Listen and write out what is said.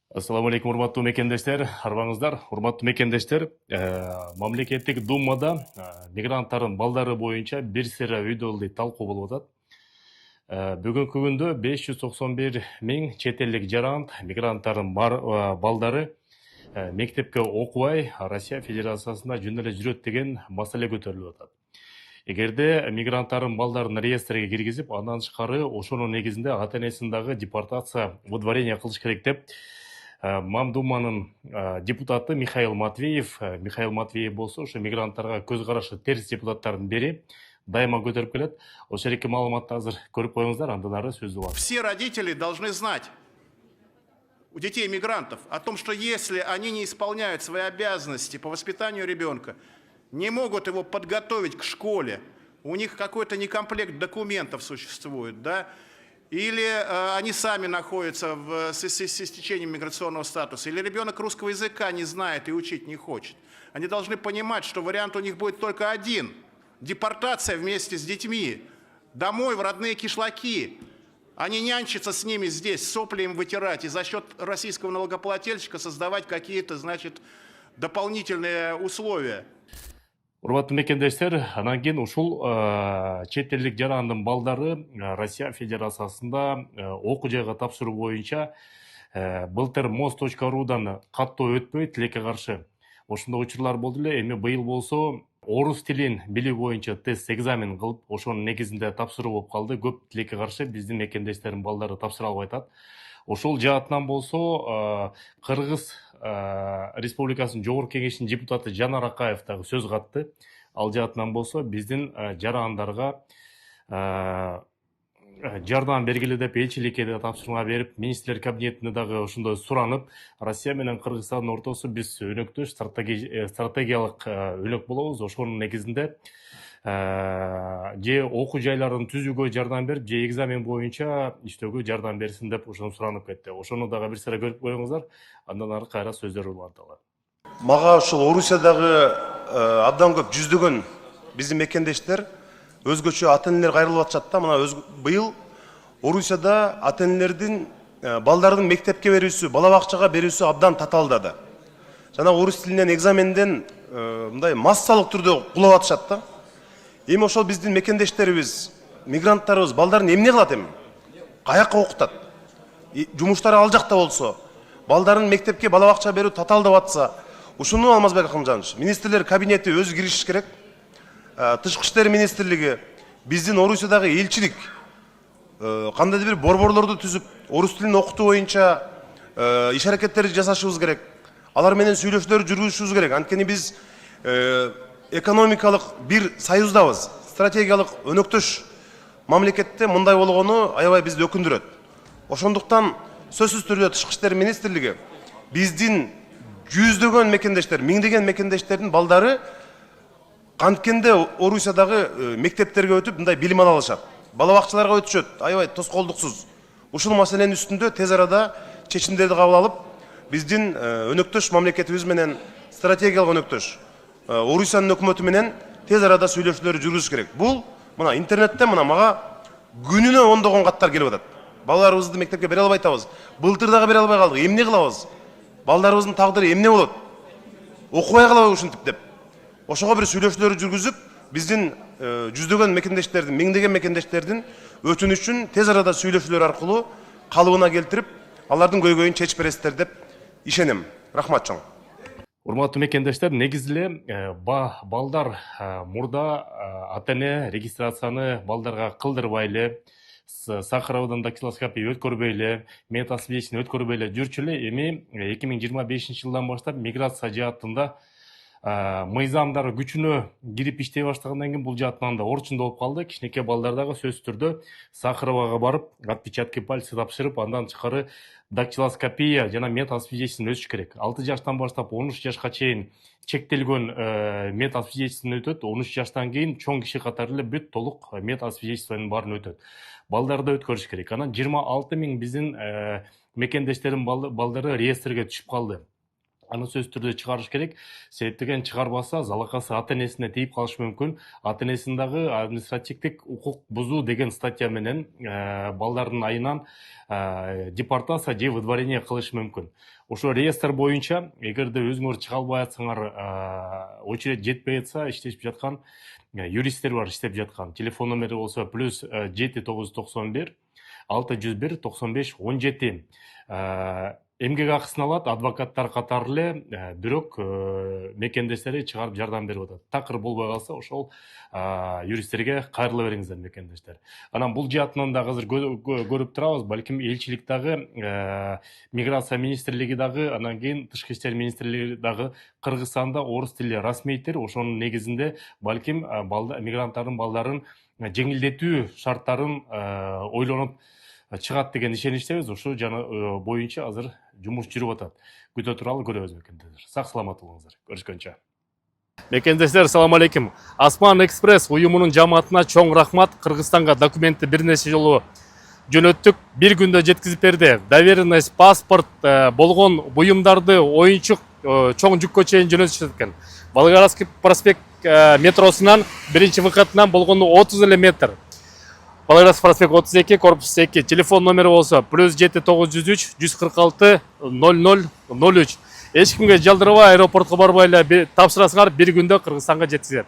Assalamu alaikum, урматтуу мекендештер, арбаңыздар, урматтуу мекендештер. Мамлекеттик думада мигранттардын балдары боюнча бир сыйра үйдөлдү талкуу болуп атат. Бүгүнкү күндө 591 миң чет элдик жарант мигранттардын балдары мектепке окубай Россия Федерациясында жөн эле жүрөт деген маселе көтөрүлүп атат. Эгерде мигранттардын балдарын реестрге киргизип, андан тышкары ошонун негизинде ата энесин дагы депортация, выдворение кылыш керек деп Мамдуманын депутаты Михаил Матвеев болсо, ошо мигранттарга көз карашы терс депутаттардын бири дайыма көтөрүп келет. Ошо жердеги маалыматты азыр көрүп коюңуздар, андан ары сөздү алат. Все родители должны знать у детей мигрантов о том, что если они не исполняют свои обязанности по воспитанию ребенка, не могут его подготовить к школе, у них какой-то некомплект документов существует, да, или они сами находятся с истечением миграционного статуса, или ребенок русского языка не знает и учить не хочет. Они должны понимать, что вариант у них будет только один – депортация вместе с детьми, домой, в родные кишлаки. Они нянчатся с ними здесь, сопли им вытирать, и за счет российского налогоплательщика создавать какие-то, значит, дополнительные условия. Урматтуу мекендештер, анан кийин ушул чет элдик жарандын балдары Россия Федерациясында окуу жайга тапшыруу боюнча былтыр moz.ru'дан каттоо өтпөй тилекке каршы ошондой учурлар болду эле. Эми быйыл болсо орус тилин билүү боюнча тест экзамен кылып, ошонун негизинде тапшыруу болуп калды. Көп тилекке каршы биздин мекендештердин балдары тапшыра албай атат. Ошол жаатынан болсо Кыргыз Республикасынын Жогорку Кеңешинин депутаты Жанар Акаев дагы сөз катты. Ал жаатынан болсо биздин жарандарга жардам бергиле деп элчиликке да тапшырма берип, министрлер кабинетине дагы ошондой суранып, Россия менен Кыргызстандын ортосу биз өнөктөш стратегиялык өнөк болобуз. Ошонун негизинде же окуу жайларын түзүүгө жардам берип, же экзамен боюнча иштөөгө жардам берсин деп ошону суранып кетти. Ошону дагы бир сыйра көрүп коюңуздар, андан ары кайра сөздөр уланталы. Мага ушул Орусиядагы абдан көп жүздөгөн биздин мекендештер өзгөчө ата энелер кайрылып атышат да. Мына быйыл Орусияда ата энелердин балдардын мектепке берүүсү, бала бакчага берүүсү абдан татаалдады. Жана орус тилинен экзаменден мындай массалык түрдө кулап атышат да. Эми ошол биздин мекендештерибиз, мигранттарыбыз балдарын эмне кылат эми? Каяка окутат? Жумуштары ал жакта болсо, балдарын мектепке, бала бакчага берүү татаалдап атса, ушуну Алмазбек Акымжанович, министрлер кабинети өзү киришиш керек. Тышкы иштер министрлиги, биздин Орусиядагы элчилик кандайдыр бир борборлорду түзүп, орус тилин окутуу боюнча иш аракеттерди жасашыбыз керек. Алар менен сүйлөшүүлөр жүргүзүшүбүз керек. Анткени биз экономикалык бир союздабыз. Стратегиялык өнөктөш мамлекетте мындай болгону аябай бизди өкүндүрөт. Ошондуктан сөзсүз түрдө тышкы иштер министрлиги биздин жүздөгөн мекендештер, миңдеген мекендештердин балдары канткенде Орусиядагы мектептерге өтүп, мындай билим ала алышат. Бала бакчаларга өтүшөт, аябай тоскоолдуксуз. Ушул маселенин үстүндө тез арада чечимдерди кабыл алып, биздин өнөктөш мамлекетибиз менен стратегиялык өнөктөш Орусиянын өкмөтү менен тез арада сүйлөшүүлөр жүргүзүш керек. Бул мына интернетте мага күнүнө ондогон каттар келип атат. Балдарыбызды мектепке бере албай атабыз. Былтыр дагы бере албай калдык. Эмне кылабыз? Балдарыбыздын тагдыры эмне болот? Окубай калабы ушинтип деп. Ошого бир сүйлөшүүлөр жүргүзүп, биздин жүздөгөн мекендештердин, миңдеген мекендештердин өтүнүчүн тез арада сүйлөшүүлөр аркылуу калыбына келтирип, алардын көйгөйүн чечип бересиздер деп ишенем. Рахмат чоң. Урматтуу мекендештер, негизи эле балдар мурда ата эне регистрацияны балдарга кылдырбай эле, Сахаровдон дактилоскопия өткөрбөй эле, метасвидетельство өткөрбөй эле жүрчү эле. Эми 2025-жылдан баштап миграция жаатында мыйзамдар күчүнө кирип иштей баштагандан кийин бул жаатынан да орчундо болуп калды. Кичинекей балдар дагы сөзсүз түрдө Сахаровага барып, отпечатки пальца тапшырып, андан тышкары дактилоскопия жана метасвидетельствону өтүш керек. 6 жаштан баштап 13 жашка чейин чектелген метасвидетельствону өтөт. 13 жаштан кийин чоң киши катары эле бүт толук метасвидетельствонун баарын өтөт. Балдарды өткөрүш керек. Анан 26 миң биздин мекендештердин балдары реестрге түшүп калды. аны сөзсүз түрдө чыгарыш керек. Себептеген чыгарбаса залакасы ата энесине тийип калышы мүмкүн. Ата энесин дагы административдик укук бузуу деген статья менен балдардын айынан депортация же выдворение кылышы мүмкүн. Ошо реестр боюнча эгерде өзүңөр чыга албай атсаңар, очередь жетпей атса, иштешип жаткан юристтер бар, иштеп жаткан. Телефон номери болсо +7 991 601 95 17. Эмгек акысын алат, адвокаттар катары эле, бирок мекендештери чыгарып жардам берип атат. Такыр болбой калса, ошол юристтерге кайрыла бериңиздер мекендештер. Анан бул жаатынан да азыр көрүп турабыз, балким элчилик дагы, миграция министрлиги дагы, анан кийин тышкы иштер министрлиги дагы Кыргызстанда орус тили расмийтер. Ошонун негизинде балким мигранттардын балдарын жеңилдетүү шарттарын ойлонуп чыгат деген ишеничтебиз. Ошо боюнча азыр жумуш жүрүп атат. Күтө туралы көрөбүз мекендештер. Сак саламат болуңуздар. Көрүшкөнчө. Мекендештер, салам алейкум. Асман Экспресс уюмунун жамаатына чоң рахмат. Кыргызстанга документти бир нече жолу жөнөттүк. Бир күндө жеткизип берди. Доверенность, паспорт болгон буюмдарды оюнчук чоң жүккө чейин жөнөтүшөт экен. Волгоградский проспект метросунан биринчи выкатынан болгону 30 эле метр. Волгоградский проспект 32, корпус 2. Телефон номери болсо +7 903 146 0003. Эч кимге жалдырбай аэропортко барбай эле тапшырасыңар, бир күндө Кыргызстанга жеткизет.